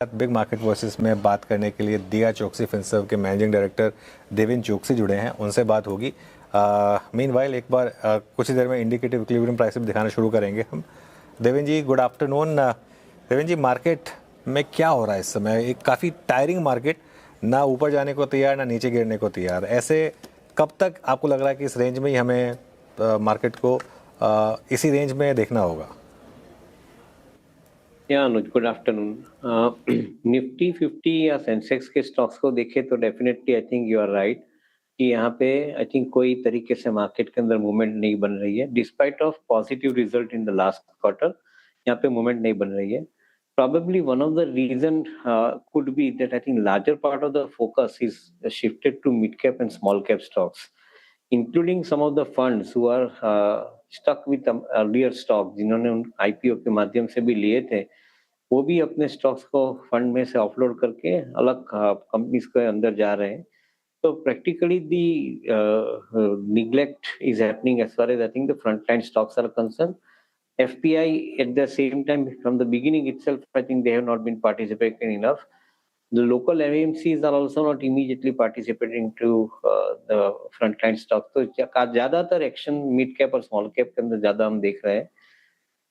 Big market versus में बात करने के लिए दिया चोकसी फिनसर्व के मैनेजिंग डायरेक्टर देवेन चोकसी जुड़े हैं, उनसे बात होगी। मीनवाइल एक बार कुछ ही देर में इंडिकेटिव इक्विलिब्रियम प्राइस भी दिखाना शुरू करेंगे हम। Deven ji, good afternoon. देवेन जी, मार्केट में क्या हो रहा है इस समय? एक काफ़ी टायरिंग मार्केट, ना ऊपर जाने को तैयार ना नीचे गिरने को तैयार। ऐसे कब तक आपको लग रहा है कि इस रेंज में ही हमें मार्केट को इसी रेंज में देखना होगा? या अनुज, गुड आफ्टरनून। निफ्टी 50 या सेंसेक्स के स्टॉक्स को देखें तो definitely I think you are right कि यहाँ पे आई थिंक कोई तरीके से मार्केट के अंदर मूवमेंट नहीं बन रही है despite of positive result in the last quarter. यहाँ पे मूवमेंट नहीं बन रही है। Probably one of the reason could be that I think larger part of the focus is shifted to mid cap and small cap stocks, including some of the funds who are stuck with earlier stocks जिन्होंने उन IPO के माध्यम से भी लिए थे, वो भी अपने स्टॉक्स को फंड में से ऑफलोड करके अलग कंपनीज के अंदर जा रहे हैं। So practically the neglect is happening as far as I think the frontline stocks are concerned. FPI at the same time from the beginning itself, I think they have not been participating enough. The local AMCs are also not immediately participating to the frontline stocks. तो ज्यादातर action mid cap और small cap के अंदर ज्यादा हम देख रहे हैं।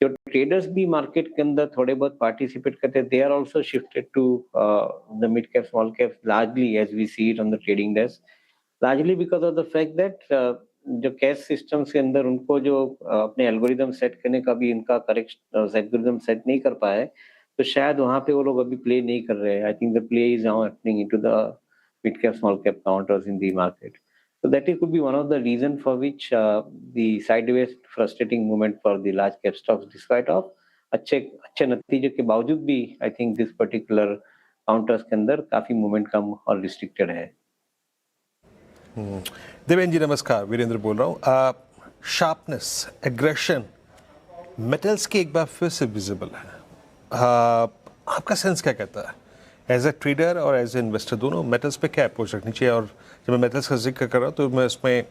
जो ट्रेडर्स भी मार्केट के अंदर थोड़े बहुत पार्टिसिपेट करते हैं, they are also shifted to the mid cap small cap largely as we see it on the trading desk, largely because of the fact that जो कैश सिस्टम्स के अंदर उनको जो अपने एल्गोरिदम सेट करने का भी इनका करेक्ट एल्गोरिदम सेट नहीं कर पाए, तो शायद वहां पे वो लोग अभी प्ले नहीं कर रहे हैं। I think the play is now happening into the mid cap small cap counters in the market. So that it could be one of the reason for which the sideways frustrating movement for the large cap stocks, despite of अच्छे नतीजे के बावजूद भी I think this particular counters के अंदर काफी movement कम और restricted है। देवेन जी नमस्कार, वीरेंद्र बोल रहा हूँ। शार्पनेस, एग्रेशन मेटल्स की एक बार फिर से विजिबल है। आपका सेंस क्या कहता है एज ए ट्रेडर और एज ए इन्वेस्टर, दोनों मेटल्स पे क्या अप्रोच रखनी चाहिए? और जब मैं मेटल्स का जिक्र कर रहा हूँ तो मैं उसमें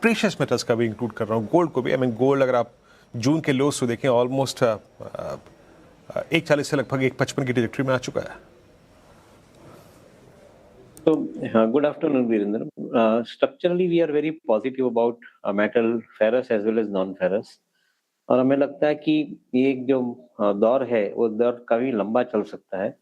प्रीशियस मेटल्स का भी इंक्लूड कर रहा हूँ, गोल्ड को भी। आई मीन गोल्ड अगर आप जून के लोस को देखें ऑलमोस्ट 1.40 से लगभग 1.55 की ट्रैजेक्टरी में आ चुका है। So, good afternoon, Virendra. Structurally, we are very positive about metal, ferrous as well as non-ferrous. और हमें लगता है कि ये एक जो दौर है वो दौर काफी लंबा चल सकता है।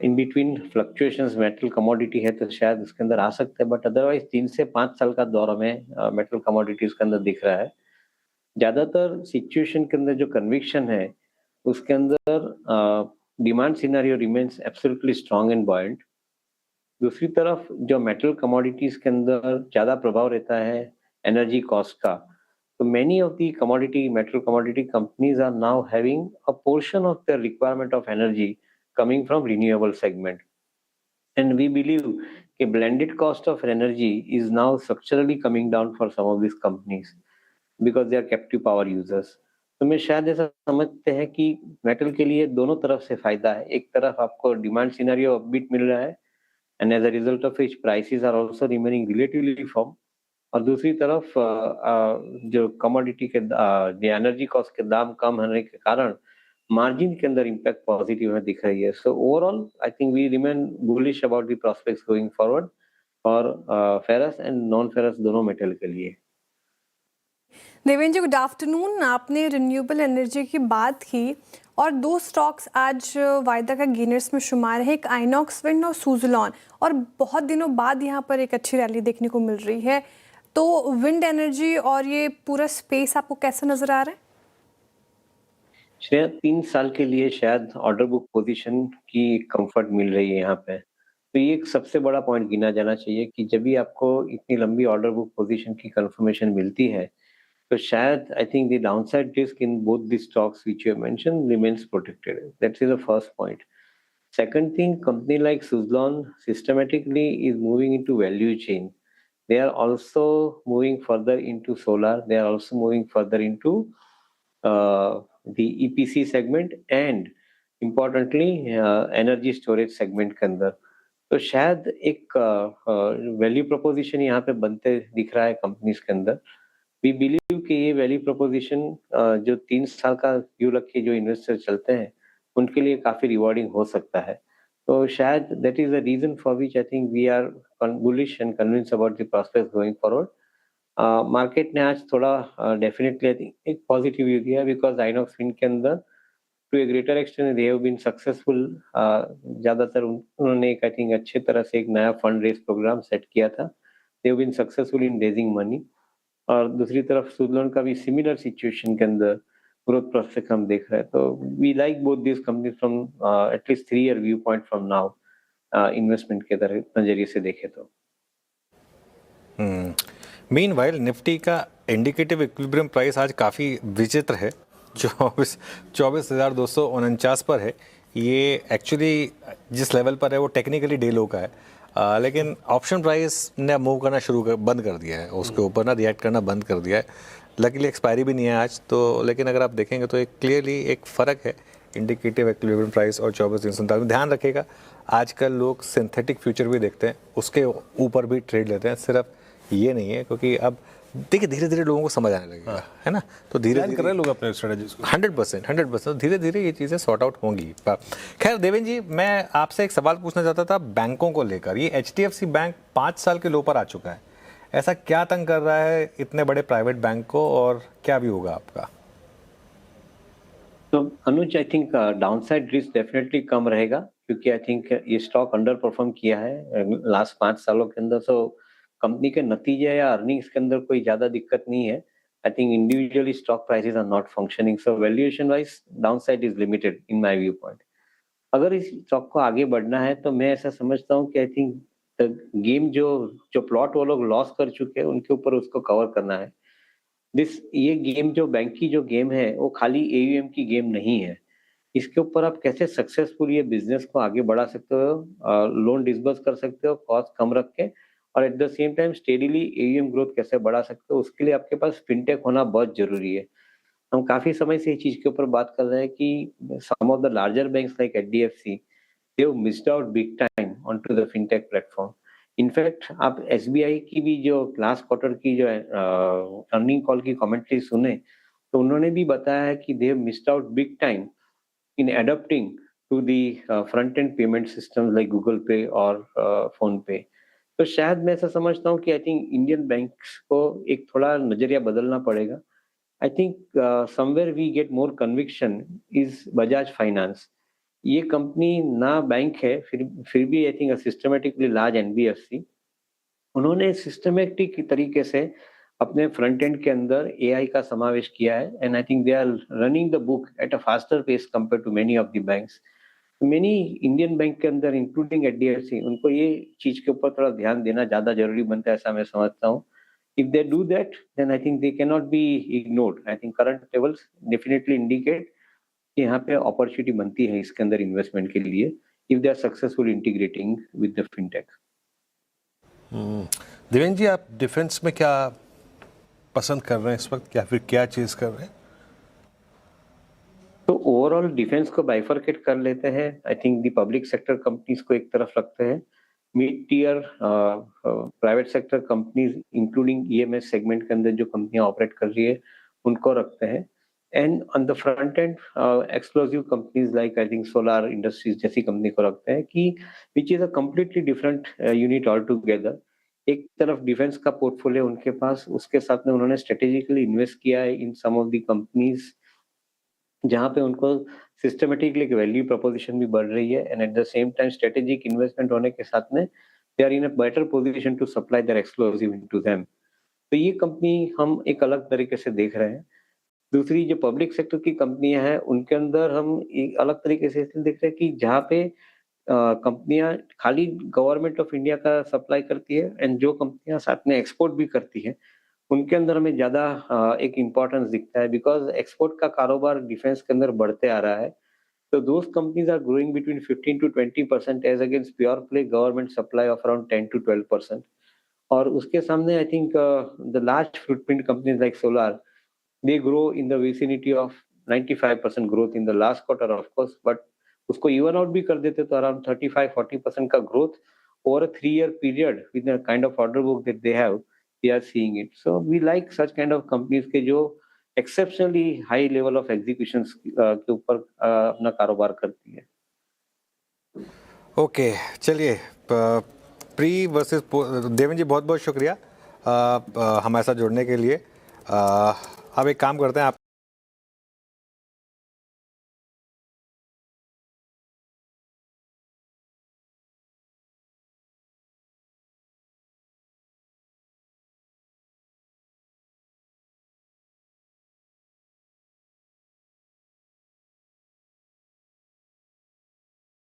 In between fluctuations metal commodity है तो शायद उसके अंदर आ सकते हैं, बट अदरवाइज 3 से 5 साल का दौर हमें मेटल कमोडिटीज के अंदर दिख रहा है। ज्यादातर सिचुएशन के अंदर जो कन्विक्शन है उसके अंदर demand scenario remains absolutely strong and buoyant. दूसरी तरफ जो मेटल कमोडिटीज के अंदर ज्यादा प्रभाव रहता है एनर्जी कॉस्ट का, तो many of the metal commodity companies are now having a portion of their requirement of energy coming from renewable segment. And we believe the blended cost of energy is now structurally coming down for some of these companies because they are captive power users. तो मैं शायद ऐसा समझते हैं कि metal के लिए दोनों तरफ से फायदा है। एक तरफ आपको डिमांड सिनेरियो अपबीट मिल रहा है and as a result of which prices are also remaining relatively firm, और दूसरी तरफ जो कमोडिटी के एनर्जी कॉस्ट के दाम कम होने के कारण मार्जिन के अंदर इम्पैक्ट पॉजिटिव में दिख रही है। So overall I think we remain bullish about the prospects going forward और फेरस एंड नॉन फेरस दोनों मेटल के लिए। Deven ji good afternoon. आपने रिन्यूएबल एनर्जी की बात की और 2 स्टॉक्स आज वायदा का गेनर्स में शुमार है, एक आइनॉक्स विंड और सुज़लॉन, और बहुत दिनों बाद यहाँ पर एक अच्छी रैली देखने को मिल रही है। तो विंड एनर्जी और ये पूरा स्पेस आपको कैसा नजर आ रहा है? शायद 3 साल के लिए शायद ऑर्डर बुक पोजीशन की कंफर्ट मिल रही है यहाँ पे, तो ये एक सबसे बड़ा पॉइंट गिना जाना चाहिए कि जब भी आपको इतनी लंबी ऑर्डर बुक पोजीशन की कंफर्मेशन मिलती है तो शायद आई think the downside risk in both the stocks which you have mention remains protected. That's the first point. Second thing, company like Suzlon systematically is moving into value chain. They are also moving further into solar. They are also moving further into the EPC segment and importantly energy storage segment के अंदर। तो शायद एक value proposition यहाँ पे बनते दिख रहा है कंपनीज के अंदर। वी बिलीव कि ये वैल्यू प्रोपोजिशन जो 3 साल का व्यू रख के जो इन्वेस्टर चलते हैं उनके लिए काफी रिवॉर्डिंग हो सकता है। तो शायद that is the reason for which I think we are bullish and convince about the prospects going forward. Market ने आज थोड़ा डेफिनेटली आई थिंक एक पॉजिटिव व्यू दिया बिकॉज आइनॉक्स फिन के अंदर to a greater extent they have been successful. ज्यादातर उन्होंने एक आई थिंक अच्छे तरह से एक नया फंड रेज प्रोग्राम सेट किया था। They have been successful in raising money. और दूसरी तरफ सुजलोन का भी सिमिलर सिचुएशन के अंदर ग्रोथ प्रोस्पेक्ट हम देख रहे हैं। तो we like both this company from at least 3 year view point from now, investment के नजरिए से देखे तो। मीनवाइल निफ्टी का इंडिकेटिव इक्विलिब्रियम प्राइस आज काफ़ी विचित्र है, 24,249 पर है। ये एक्चुअली जिस लेवल पर है वो टेक्निकली डे लो का है, लेकिन ऑप्शन प्राइस ने मूव करना बंद कर दिया है, उसके ऊपर ना रिएक्ट करना बंद कर दिया है। लकीली एक्सपायरी भी नहीं है आज तो, लेकिन अगर आप देखेंगे तो एक क्लियरली एक फ़र्क है इंडिकेटिव इक्विलिब्रियम प्राइस और 24,347। ध्यान रखिएगा आजकल लोग सिंथेटिक फ्यूचर भी देखते हैं, उसके ऊपर भी ट्रेड लेते हैं, सिर्फ ये नहीं है, क्योंकि अब देखिए धीरे धीरे लोगों को समझ आने लगेगा, है ना। तो धीरे कर रहे हैं लोग अपने स्ट्रेटजीज को 100% धीरे धीरे ये चीज़ें सॉर्ट आउट होंगी। खैर देवेंद्र जी, मैं आपसे एक सवाल पूछना चाहता था बैंकों को लेकर। ये HDFC बैंक 5 साल के लो पर आ चुका है, ऐसा क्या तंग कर रहा है इतने बड़े प्राइवेट बैंक को, और क्या भी होगा आपका? तो Anuj I think downside risk definitely कम रहेगा, क्योंकि आई थिंक ये स्टॉक अंडर परफॉर्म किया है लास्ट 5 सालों के अंदर। सो कंपनी के नतीजे या अर्निंग्स के अंदर कोई ज्यादा दिक्कत नहीं है। I think individually stock prices are not functioning, so valuation wise downside is limited in my view point. अगर इस स्टॉक को आगे बढ़ना है तो मैं ऐसा समझता हूँ कि आई थिंक गेम जो जो प्लॉट वो लोग लॉस कर चुके हैं उनके ऊपर उसको कवर करना है। ये गेम जो बैंक की जो गेम है वो खाली AUM की गेम नहीं है। इसके ऊपर आप कैसे सक्सेसफुल ये बिजनेस को आगे बढ़ा सकते हो, लोन डिसबर्स कर सकते हो कॉस्ट कम रख के, और eight the same time steadily AUM growth कैसे बढ़ा सकते हो, उसके लिए आपके पास फिनटेक होना बहुत जरूरी है। हम काफी समय से इस चीज के ऊपर बात कर रहे हैं कि some of the larger banks like HDFC they have missed out big time onto the fintech platform. In fact आप SBI की भी जो लास्ट क्वार्टर की जो अर्निंग कॉल की कमेंट्री सुने तो उन्होंने भी बताया है कि they have missed out big time in adapting to the front end payment systems like Google Pay और फोन पे। तो शायद मैं ऐसा समझता हूँ कि आई थिंक इंडियन बैंक्स को एक थोड़ा नजरिया बदलना पड़ेगा। I think somewhere we get more conviction is Bajaj finance. ये कंपनी ना बैंक है, फिर भी I think systematically large NBFC। उन्होंने सिस्टमेटिक तरीके से अपने फ्रंट एंड के अंदर AI का समावेश किया है, and I think they are running the book at a faster pace compare to many of the banks. Many Indian bank के अंदर इंक्लूडिंग HDFC उनको ये चीज के ऊपर थोड़ा ध्यान देना ज्यादा जरूरी बनता है, ऐसा मैं समझता हूँ। If they do that, then I think they cannot be ignored. I think current levels definitely indicate कि यहाँ पे अपॉर्चुनिटी बनती है इसके अंदर इन्वेस्टमेंट के लिए, if they are successful integrating with the fintech. Devendra ji, आप डिफेंस में क्या पसंद कर रहे हैं इस वक्त, या फिर क्या चीज कर रहे हैं? तो ओवरऑल डिफेंस को बाइफरकेट कर लेते हैं। I think the public sector companies को एक तरफ रखते हैं, mid tier private sector companies including EMS segment के अंदर जो कंपनियां ऑपरेट कर रही है उनको रखते हैं, and on the front end explosive companies like I think solar industries जैसी कंपनी को रखते हैं, कि which is a completely different unit all together. एक तरफ डिफेंस का पोर्टफोलियो उनके पास, उसके साथ में उन्होंने स्ट्रेटेजिकली इन्वेस्ट किया है इन सम ऑफ द कंपनीज जहाँ पे उनको सिस्टमेटिकली एक वैल्यू प्रोपोजिशन भी बढ़ रही है, and at the same time strategic investment होने के साथ में they are in a better position to supply their exclusive into them. तो ये कंपनी हम एक अलग तरीके से देख रहे हैं। दूसरी जो पब्लिक सेक्टर की कंपनियां हैं उनके अंदर हम एक अलग तरीके से इसलिए देख रहे हैं कि जहाँ पे कंपनियां खाली गवर्नमेंट ऑफ इंडिया का सप्लाई करती है, एंड जो कंपनियां साथ में एक्सपोर्ट भी करती है उनके अंदर हमें ज्यादा एक इम्पोर्टेंस दिखता है, बिकॉज एक्सपोर्ट का कारोबार डिफेंस के अंदर बढ़ते आ रहा है। तो those companies are growing between 15 to 20% as against pure play government supply of around 10 to 12%। और उसके सामने I think the large footprint companies like solar they grow in the vicinity of 95% growth in the last quarter of course, but उसको even out भी कर देते तो around 35-40% का growth over a 3-year period with the kind of order book that they have, we are seeing it. So we like such kind of companies के जो exceptionally high level of execution के ऊपर अपना कारोबार करती है। Okay, चलिए pre versus Devendra जी, बहुत बहुत शुक्रिया हमारे साथ जुड़ने के लिए। अब एक काम करते हैं, आप